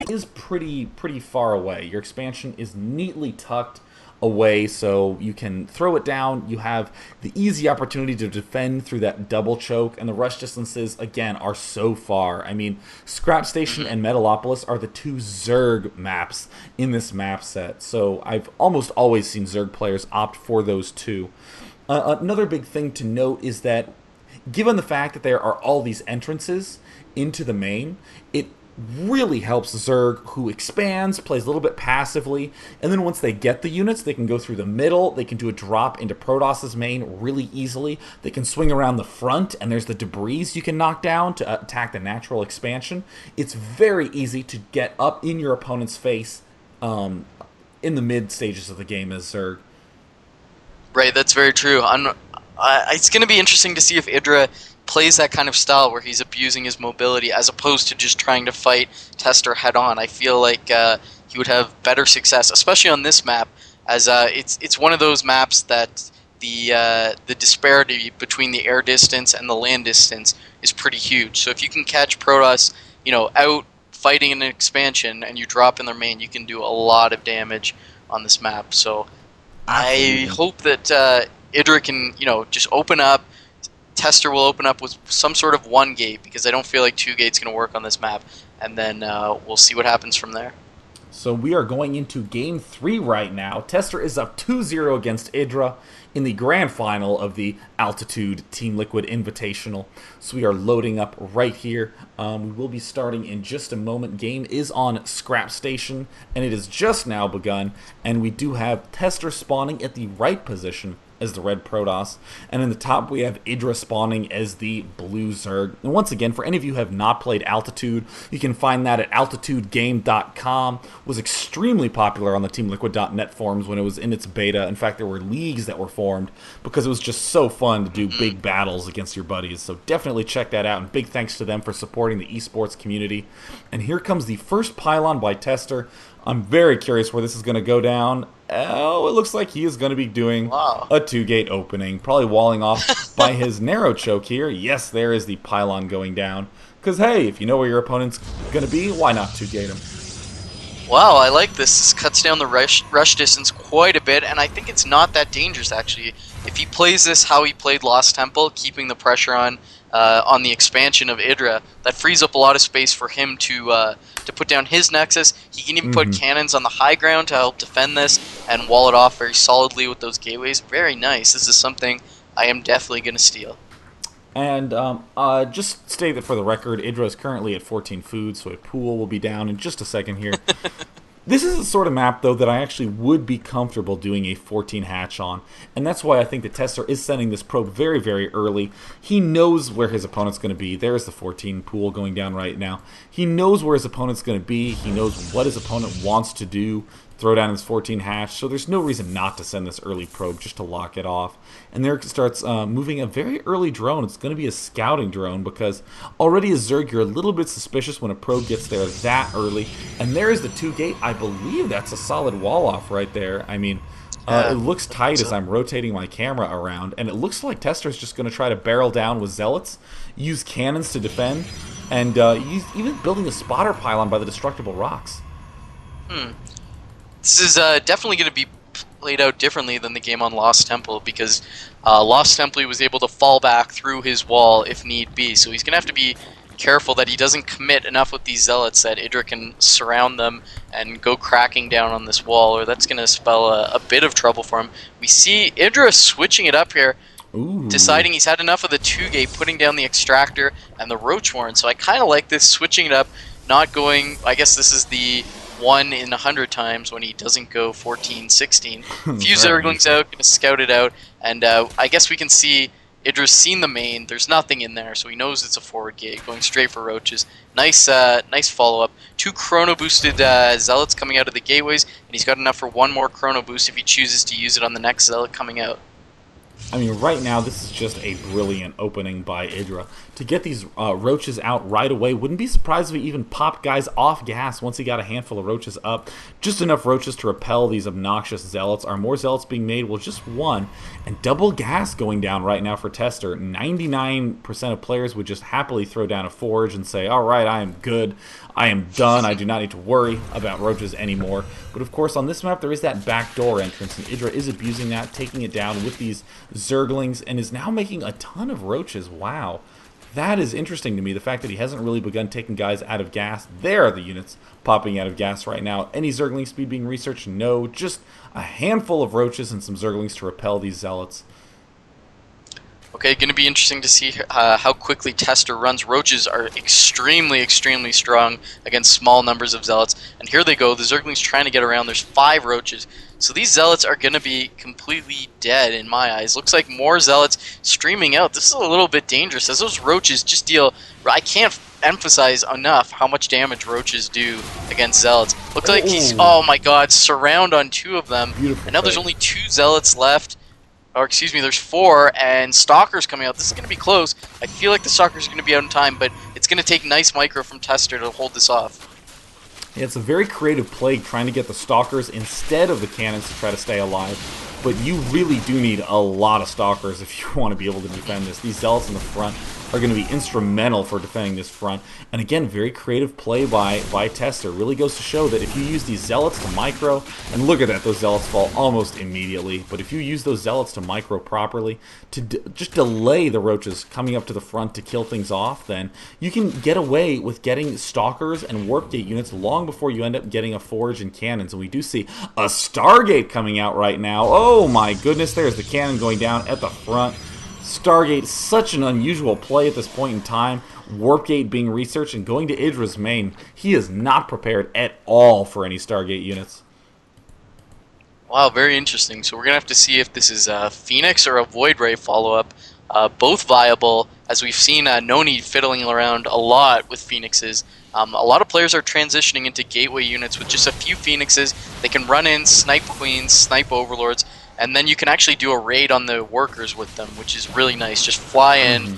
is pretty far away. Your expansion is neatly tucked away, so you can throw it down. You have the easy opportunity to defend through that double choke, and the rush distances again are so far. I mean, Scrap Station and Metalopolis are the two Zerg maps in this map set, so I've almost always seen Zerg players opt for those two. Another big thing to note is that given the fact that there are all these entrances into the main, it really helps Zerg, who expands, plays a little bit passively, and then once they get the units, they can go through the middle, they can do a drop into Protoss's main really easily, they can swing around the front, and there's the debris you can knock down to attack the natural expansion. It's very easy to get up in your opponent's face in the mid stages of the game as Zerg. Right, that's very true. It's going to be interesting to see if IdrA plays that kind of style where he's abusing his mobility as opposed to just trying to fight TesteR head-on. I feel like he would have better success, especially on this map, as it's one of those maps that the disparity between the air distance and the land distance is pretty huge. So if you can catch Protoss, out fighting in an expansion and you drop in their main, you can do a lot of damage on this map. So I hope that IdrA can, just open up. TesteR will open up with some sort of one gate, because I don't feel like two gates going to work on this map, and then we'll see what happens from there. So we are going into Game 3 right now. TesteR is up 2-0 against IdrA in the grand final of the Altitude TeamLiquid Invitational. So we are loading up right here. We will be starting in just a moment. Game is on Scrap Station, and it has just now begun. And we do have TesteR spawning at the right position as the red Protoss, and in the top we have IdrA spawning as the blue Zerg. And once again, for any of you who have not played Altitude, you can find that at altitudegame.com. It was extremely popular on the TeamLiquid.net forums when it was in its beta. In fact, there were leagues that were formed because it was just so fun to do big battles against your buddies. So definitely check that out, and big thanks to them for supporting the esports community. And here comes the first pylon by TesteR. I'm very curious where this is going to go down. Oh, it looks like he is going to be doing a two-gate opening, probably walling off by his narrow choke here. Yes, there is the pylon going down. Because, hey, if you know where your opponent's going to be, why not two-gate him? Wow, I like this. This cuts down the rush distance quite a bit, and I think it's not that dangerous, actually. If he plays this how he played Lost Temple, keeping the pressure on the expansion of IdrA, that frees up a lot of space for him to put down his Nexus. He can even put cannons on the high ground to help defend this and wall it off very solidly with those gateways. Very nice. This is something I am definitely going to steal. And just state that for the record, IdrA is currently at 14 food, so a pool will be down in just a second here. This is the sort of map, though, that I actually would be comfortable doing a 14 hatch on, and that's why I think that TesteR is sending this probe very, very early. He knows where his opponent's going to be. There's the 14 pool going down right now. He knows where his opponent's going to be. He knows what his opponent wants to do, throw down his 14 hatch, so there's no reason not to send this early probe just to lock it off. And there it starts moving a very early drone. It's going to be a scouting drone, because already as Zerg, you're a little bit suspicious when a probe gets there that early. And there is the two-gate. I believe that's a solid wall-off right there. I mean, it looks tight as I'm rotating my camera around, and it looks like TesteR is just going to try to barrel down with Zealots, use cannons to defend, and even building a spotter pylon by the destructible rocks. This is definitely going to be played out differently than the game on Lost Temple, because Lost Temple was able to fall back through his wall if need be. So he's going to have to be careful that he doesn't commit enough with these Zealots that IdrA can surround them and go cracking down on this wall, or that's going to spell a bit of trouble for him. We see IdrA switching it up here, deciding he's had enough of the two-gate, putting down the Extractor and the Roach Warren. So I kind of like this, switching it up, not going... I guess this is the 1 in 100 times when he doesn't go 14, 16. Few Zerglings out, going to scout it out, and I guess we can see IdrA's seen the main. There's nothing in there, so he knows it's a forward gate, going straight for Roaches. Nice follow-up. 2 chrono-boosted Zealots coming out of the gateways, and he's got enough for 1 more chrono boost if he chooses to use it on the next Zealot coming out. I mean, right now, this is just a brilliant opening by IdrA. to get these roaches out right away. Wouldn't be surprised if he even popped guys off gas once he got a handful of roaches up. Just enough roaches to repel these obnoxious zealots. Are more zealots being made? Well, just one. And double gas going down right now for TesteR. 99% of players would just happily throw down a forge and say, all right, I am good. I am done. I do not need to worry about roaches anymore. But of course, on this map, there is that backdoor entrance, and IdrA is abusing that, taking it down with these Zerglings, and is now making a ton of roaches. Wow. That is interesting to me, the fact that he hasn't really begun taking guys out of gas. There are the units popping out of gas right now. Any Zergling speed being researched? No. Just a handful of roaches and some Zerglings to repel these zealots. Okay, going to be interesting to see how quickly TesteR runs. Roaches are extremely, extremely strong against small numbers of zealots. And here they go. The Zergling's trying to get around. There's 5 roaches. So these zealots are going to be completely dead in my eyes. Looks like more zealots streaming out. This is a little bit dangerous, as those roaches just deal... I can't emphasize enough how much damage roaches do against zealots. Looks like he's... Oh my god, surround on 2 of them. Beautiful and now there's only 2 zealots left. Or excuse me, there's 4, and Stalker's coming out. This is going to be close. I feel like the Stalker's going to be out in time, but it's going to take nice micro from TesteR to hold this off. Yeah, it's a very creative play trying to get the Stalkers instead of the cannons to try to stay alive. But you really do need a lot of Stalkers if you want to be able to defend this. These Zealots in the front are going to be instrumental for defending this front. And again, very creative play by TesteR. Really goes to show that if you use these Zealots to micro, and look at that, those Zealots fall almost immediately, but if you use those Zealots to micro properly, to just delay the roaches coming up to the front to kill things off, then you can get away with getting Stalkers and Warp Gate units long before you end up getting a Forge and cannons. And we do see a Stargate coming out right now. Oh my goodness, there's the cannon going down at the front. Stargate, such an unusual play at this point in time. Warpgate being researched and going to IdrA's main. He is not prepared at all for any Stargate units. Wow, very interesting. So we're going to have to see if this is a Phoenix or a Void Ray follow-up. Both viable, as we've seen Noni fiddling around a lot with Phoenixes. A lot of players are transitioning into gateway units with just a few Phoenixes. They can run in, snipe Queens, snipe Overlords, and then you can actually do a raid on the workers with them, which is really nice. Just fly in,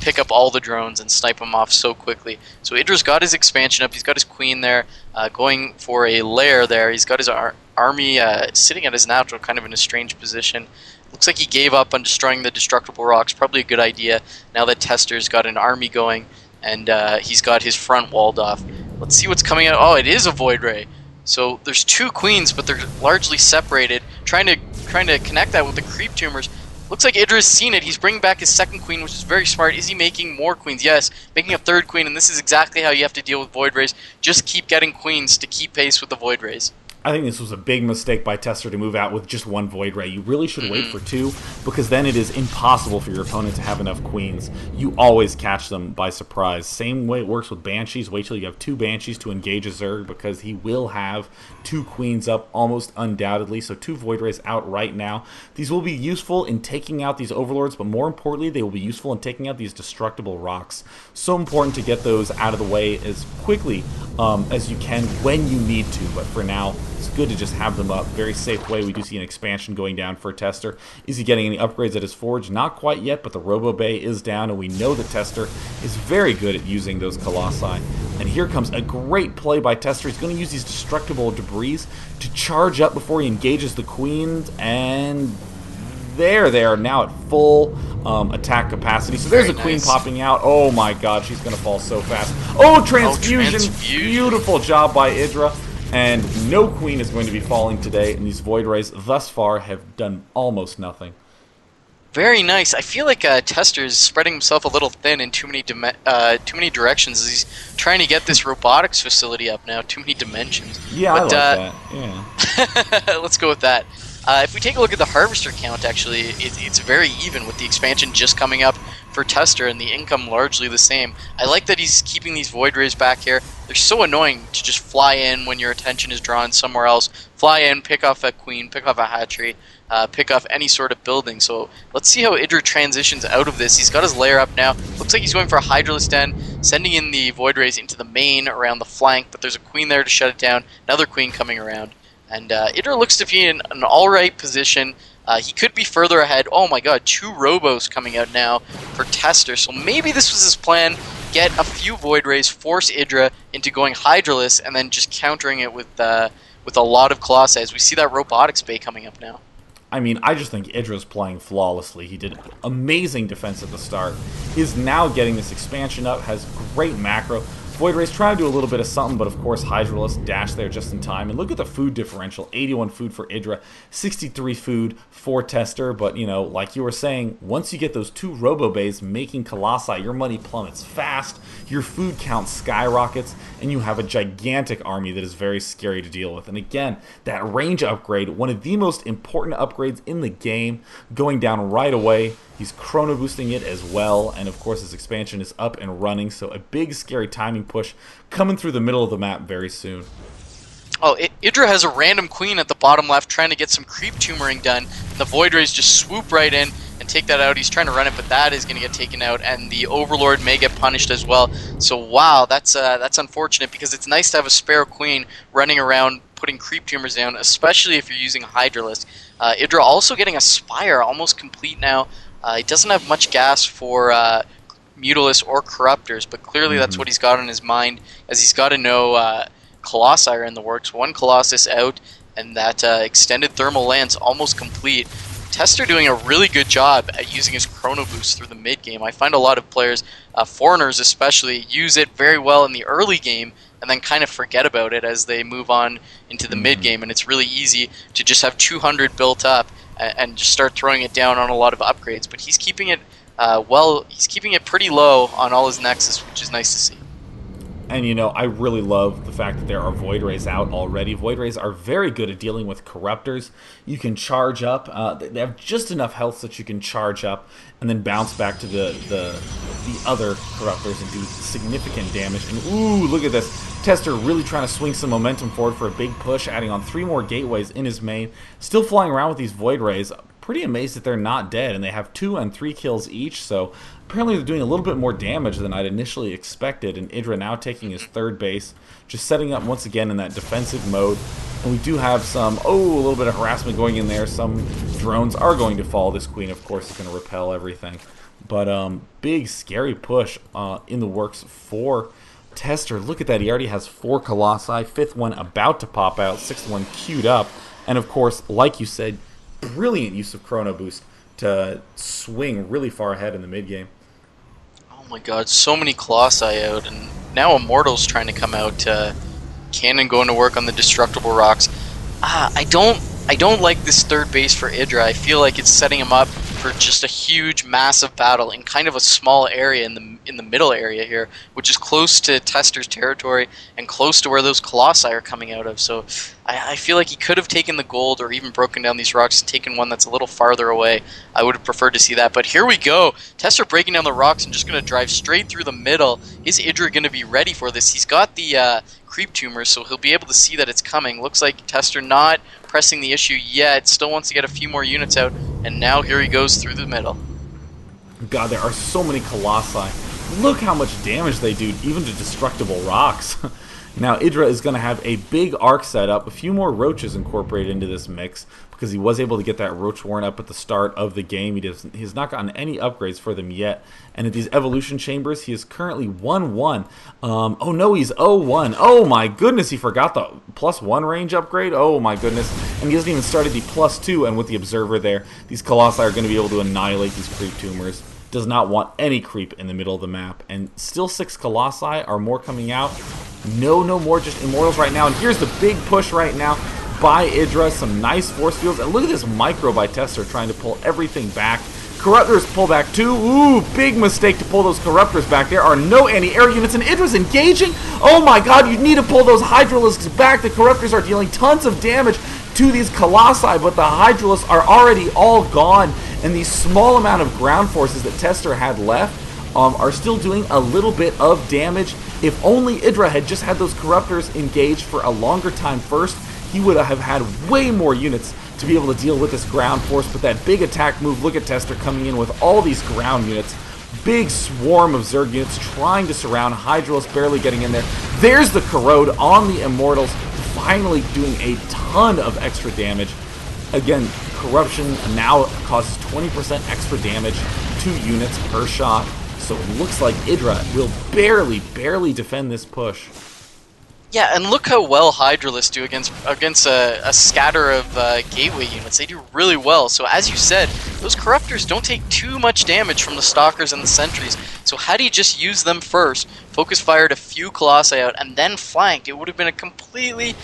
pick up all the drones, and snipe them off so quickly. So IdrA's got his expansion up. He's got his Queen there, going for a lair there. He's got his army sitting at his natural, kind of in a strange position. Looks like he gave up on destroying the destructible rocks. Probably a good idea now that TesteR's got an army going, and he's got his front walled off. Let's see what's coming out. Oh, it is a Void Ray. So there's 2 Queens, but they're largely separated. Trying to connect that with the creep tumors. Looks like IdrA's seen it. He's bringing back his 2nd Queen, which is very smart. Is he making more Queens? Yes, making a 3rd Queen, and this is exactly how you have to deal with Void Rays. Just keep getting Queens to keep pace with the Void Rays. I think this was a big mistake by TesteR to move out with just 1 Void Ray. You really should wait for 2, because then it is impossible for your opponent to have enough Queens. You always catch them by surprise. Same way it works with Banshees. Wait till you have 2 Banshees to engage a Zerg, because he will have 2 Queens up almost undoubtedly. So 2 Void Rays out right now. These will be useful in taking out these Overlords, but more importantly, they will be useful in taking out these destructible rocks. So important to get those out of the way as quickly as you can when you need to, but for now, it's good to just have them up. Very safe way. We do see an expansion going down for TesteR. Is he getting any upgrades at his forge? Not quite yet, but the Robo Bay is down, and we know that TesteR is very good at using those Colossi. And here comes a great play by TesteR. He's going to use these destructible debris to charge up before he engages the Queens, and there they are now at full attack capacity. So there's a Queen popping out. Oh my god, she's going to fall so fast. Oh, transfusion! Beautiful job by IdrA. And no Queen is going to be falling today, and these Void Rays thus far have done almost nothing. Very nice. I feel like TesteR is spreading himself a little thin in too many directions as he's trying to get this robotics facility up now. Too many dimensions. Yeah, but, I like that. Yeah. Let's go with that. If we take a look at the Harvester count, actually, it's very even with the expansion just coming up for TesteR and the income largely the same. I like that he's keeping these Void Rays back here. They're so annoying to just fly in when your attention is drawn somewhere else. Fly in, pick off a Queen, pick off a hatchery, pick off any sort of building. So let's see how IdrA transitions out of this. He's got his lair up now. Looks like he's going for a Hydralisk Den, sending in the Void Rays into the main around the flank, but there's a Queen there to shut it down. Another Queen coming around. And IdrA looks to be in an alright position. He could be further ahead. Oh my god, 2 Robos coming out now for TesteR. So maybe this was his plan. Get a few Void Rays, force IdrA into going Hydraless, and then just countering it with a lot of Colossi. As we see that Robotics Bay coming up now. I mean, I just think IdrA's playing flawlessly. He did amazing defense at the start. Is now getting this expansion up, has great macro. Void Rays try to do a little bit of something, but of course Hydraless dash there just in time. And look at the food differential, 81 food for IdrA, 63 food for TesteR. But, you know, like you were saying, once you get those 2 Robo Bays making Colossi, your money plummets fast, your food count skyrockets, and you have a gigantic army that is very scary to deal with. And again, that range upgrade, one of the most important upgrades in the game, going down right away. He's chrono boosting it as well, and of course his expansion is up and running, so a big scary timing push coming through the middle of the map very soon. Oh, IdrA has a random queen at the bottom left trying to get some creep tumoring done, and the Void Rays just swoop right in and take that out. He's trying to run it, but that is going to get taken out, and the Overlord may get punished as well. So wow, that's unfortunate, because it's nice to have a spare queen running around putting creep tumors down, especially if you're using Hydraless. IdrA also getting a Spire, almost complete now. He doesn't have much gas for Mutalisk or Corruptors, but clearly that's what he's got on his mind, as he's got to know Colossi are in the works. 1 Colossus out, and that extended thermal lance almost complete. TesteR doing a really good job at using his chrono boost through the mid game. I find a lot of players, foreigners especially, use it very well in the early game and then kind of forget about it as they move on into the mid game, and it's really easy to just have 200 built up and just start throwing it down on a lot of upgrades. But he's keeping it he's keeping it pretty low on all his Nexus, which is nice to see. And, you know, I really love the fact that there are Void Rays out already. Void Rays are very good at dealing with Corruptors. You can charge up. They have just enough health that you can charge up and then bounce back to the other Corruptors and do significant damage. And, ooh, look at this. TesteR really trying to swing some momentum forward for a big push, adding on 3 more gateways in his main. Still flying around with these Void Rays. Pretty amazed that they're not dead, and they have 2 and 3 kills each, so apparently they're doing a little bit more damage than I'd initially expected, and IdrA now taking his 3rd base, just setting up once again in that defensive mode. And we do have some, a little bit of harassment going in there. Some drones are going to fall. This queen, of course, is going to repel everything. But big, scary push in the works for TesteR. Look at that, he already has 4 Colossi, 5th one about to pop out, 6th one queued up, and of course, like you said, brilliant use of chrono boost to swing really far ahead in the mid game. Oh my god, so many Colossi out, and now Immortal's trying to come out. Cannon going to work on the destructible rocks. I don't like this 3rd base for IdrA. I feel like it's setting him up for just a huge, massive battle in kind of a small area in the middle area here, which is close to TesteR's territory and close to where those Colossi are coming out of. So I feel like he could have taken the gold or even broken down these rocks and taken one that's a little farther away. I would have preferred to see that, but here we go. TesteR breaking down the rocks and just going to drive straight through the middle. Is IdrA going to be ready for this? He's got the creep tumors, so he'll be able to see that it's coming. Looks like TesteR not pressing the issue yet, still wants to get a few more units out, and now here he goes through the middle. God, there are so many Colossi. Look how much damage they do, even to destructible rocks. Now, IdrA is going to have a big arc set up, a few more roaches incorporated into this mix, because he was able to get that roach warren up at the start of the game. He has not gotten any upgrades for them yet. And at these evolution chambers, he is currently 1-1. Oh no, he's 0-1. Oh my goodness, he forgot the +1 range upgrade. Oh my goodness. And he hasn't even started the +2, and with the observer there, these Colossi are going to be able to annihilate these creep tumors. Does not want any creep in the middle of the map. And still 6 Colossi. Are more coming out? No more, just Immortals right now. And here's the big push right now by IdrA. Some nice force fields. And look at this micro by TesteR trying to pull everything back. Corruptors pull back too. Ooh, big mistake to pull those Corruptors back. There are no anti-air units, and IdRA's engaging. Oh my god, you need to pull those Hydralisks back. The Corruptors are dealing tons of damage to these Colossi, but the Hydralisks are already all gone. And the small amount of ground forces that TesteR had left are still doing a little bit of damage. If only IdrA had just had those Corruptors engaged for a longer time first, he would have had way more units to be able to deal with this ground force. But that big attack move, look at TesteR coming in with all these ground units. Big swarm of Zerg units trying to surround. Hydralis barely getting in there. There's the Corrode on the Immortals, finally doing a ton of extra damage. Again, Corruption now causes 20% extra damage to units per shot. So it looks like IdrA will barely defend this push. Yeah, and look how well Hydralisks do against a scatter of gateway units. They do really well. So as you said, those Corruptors don't take too much damage from the Stalkers and the Sentries. So had he just used them first, focus fired a few Colossi out, and then flanked, it would have been a completely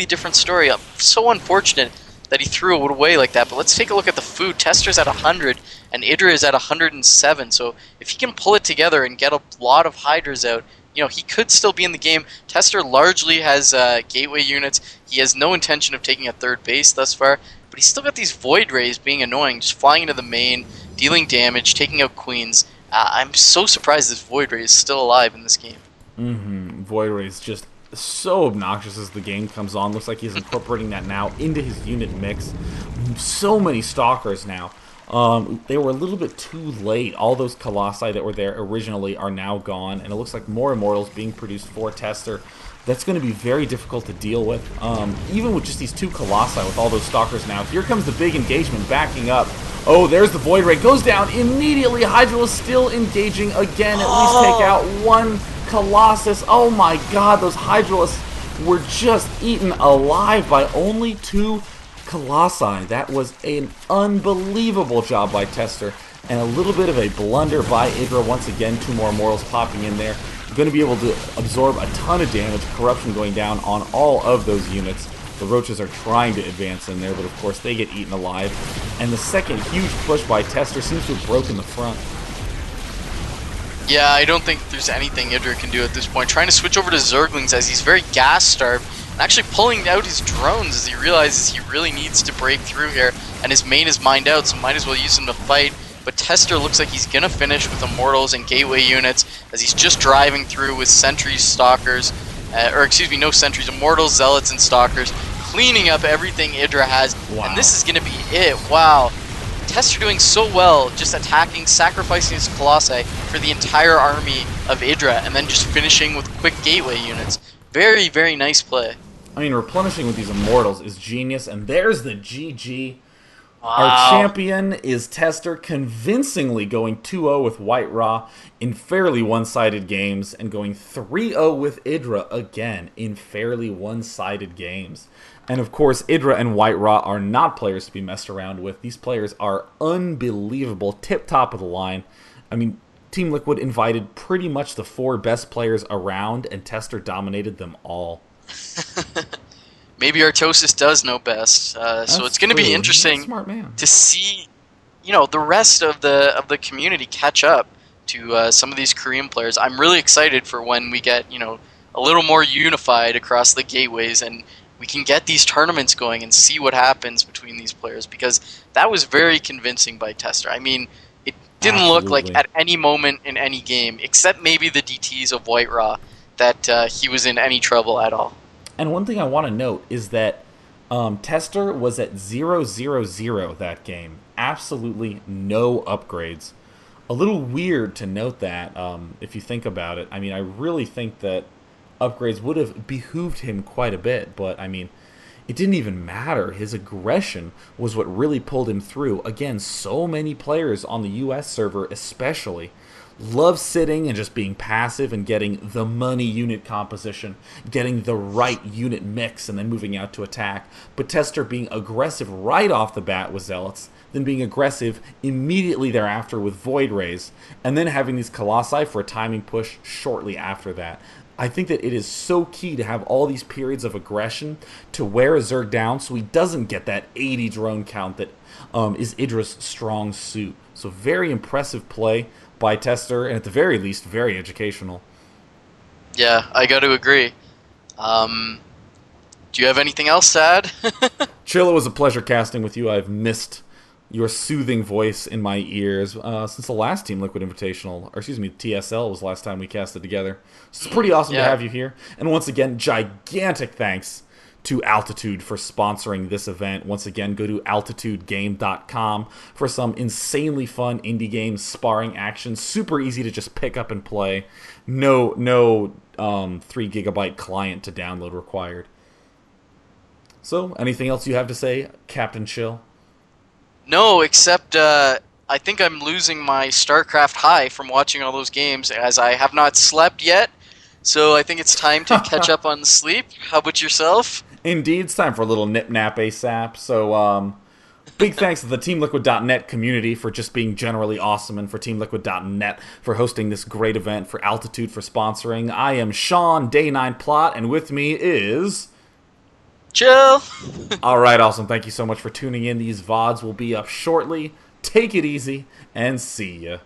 different story. So unfortunate that he threw it away like that. But let's take a look at the food. TesteR's at 100, and IdrA is at 107. So if he can pull it together and get a lot of Hydras out, you know, he could still be in the game. TesteR largely has gateway units. He has no intention of taking a third base thus far, but he's still got these Void Rays being annoying, just flying into the main, dealing damage, taking out Queens. I'm so surprised this Void Ray is still alive in this game. Void Ray is just so obnoxious as the game comes on. Looks like he's incorporating that now into his unit mix. So many Stalkers now. They were a little bit too late. All those Colossi that were there originally are now gone, and it looks like more Immortals being produced for TesteR. That's going to be very difficult to deal with. Even with just these two Colossi with all those Stalkers now. Here comes the big engagement backing up. Oh, there's the Void Ray. Goes down immediately. Hydra is still engaging again. At least take out one Colossus. Oh my god, those Hydralisks were just eaten alive by only two Colossi. That was an unbelievable job by TesteR, and a little bit of a blunder by IdrA. Once again, two more Immortals popping in there. Going to be able to absorb a ton of damage. Corruption going down on all of those units. The Roaches are trying to advance in there, but of course they get eaten alive. And the second huge push by TesteR seems to have broken the front. Yeah, I don't think there's anything IdrA can do at this point. Trying to switch over to Zerglings as he's very gas-starved, and actually pulling out his drones as he realizes he really needs to break through here, and his main is mined out, so might as well use him to fight. But TesteR looks like he's going to finish with Immortals and Gateway units as he's just driving through with Sentries, Stalkers, or excuse me, no Sentries, Immortals, Zealots, and Stalkers, cleaning up everything IdrA has, and this is going to be it. Wow. TesteR doing so well, just attacking, sacrificing his Colossi for the entire army of IdrA, and then just finishing with quick Gateway units. Very nice play. I mean, replenishing with these Immortals is genius, and there's the GG. Wow. Our champion is TesteR, convincingly going 2-0 with White Raw in fairly one-sided games, and going 3-0 with IdrA again in fairly one-sided games. And of course, IdrA and White Raw are not players to be messed around with. These players are unbelievable, tip-top of the line. I mean, TeamLiquid invited pretty much the 4 best players around, and TesteR dominated them all. Maybe Artosis does know best, so it's going to be interesting to see, you know, the rest of the community catch up to some of these Korean players. I'm really excited for when we get, you know, a little more unified across the gateways, and we can get these tournaments going and see what happens between these players, because that was very convincing by TesteR. I mean, it didn't look like at any moment in any game, except maybe the DTs of White Raw, that he was in any trouble at all. And one thing I want to note is that TesteR was at 0-0-0 that game. Absolutely no upgrades. A little weird to note that, if you think about it. I mean, I really think that upgrades would have behooved him quite a bit, but I mean, it didn't even matter. His aggression was what really pulled him through. Again, so many players on the US server especially love sitting and just being passive and getting the money unit composition, getting the right unit mix, and then moving out to attack. But TesteR being aggressive right off the bat with Zealots, then being aggressive immediately thereafter with Void Rays, and then having these Colossi for a timing push shortly after that. I think that it is so key to have all these periods of aggression to wear a Zerg down so he doesn't get that 80 drone count that is IdrA's strong suit. So very impressive play by TesteR, and at the very least, very educational. Yeah, I got to agree. Do you have anything else to add? Chill, it was a pleasure casting with you. I've missed your soothing voice in my ears since the last TeamLiquid Invitational, or excuse me, TSL was the last time we casted together. So it's pretty awesome to have you here. And once again, gigantic thanks to Altitude for sponsoring this event. Once again, go to altitudegame.com for some insanely fun indie game sparring action. Super easy to just pick up and play. No 3 gigabyte client to download required. So, anything else you have to say, Captain Chill? No, except I think I'm losing my StarCraft high from watching all those games, as I have not slept yet. So I think it's time to catch up on sleep. How about yourself? Indeed, it's time for a little nip nap ASAP. So, big thanks to the TeamLiquid.net community for just being generally awesome, and for TeamLiquid.net for hosting this great event, for Altitude for sponsoring. I am Sean, Day 9 Plot, and with me is... Chill. Alright, awesome. Thank you so much for tuning in. These VODs will be up shortly. Take it easy, and see ya.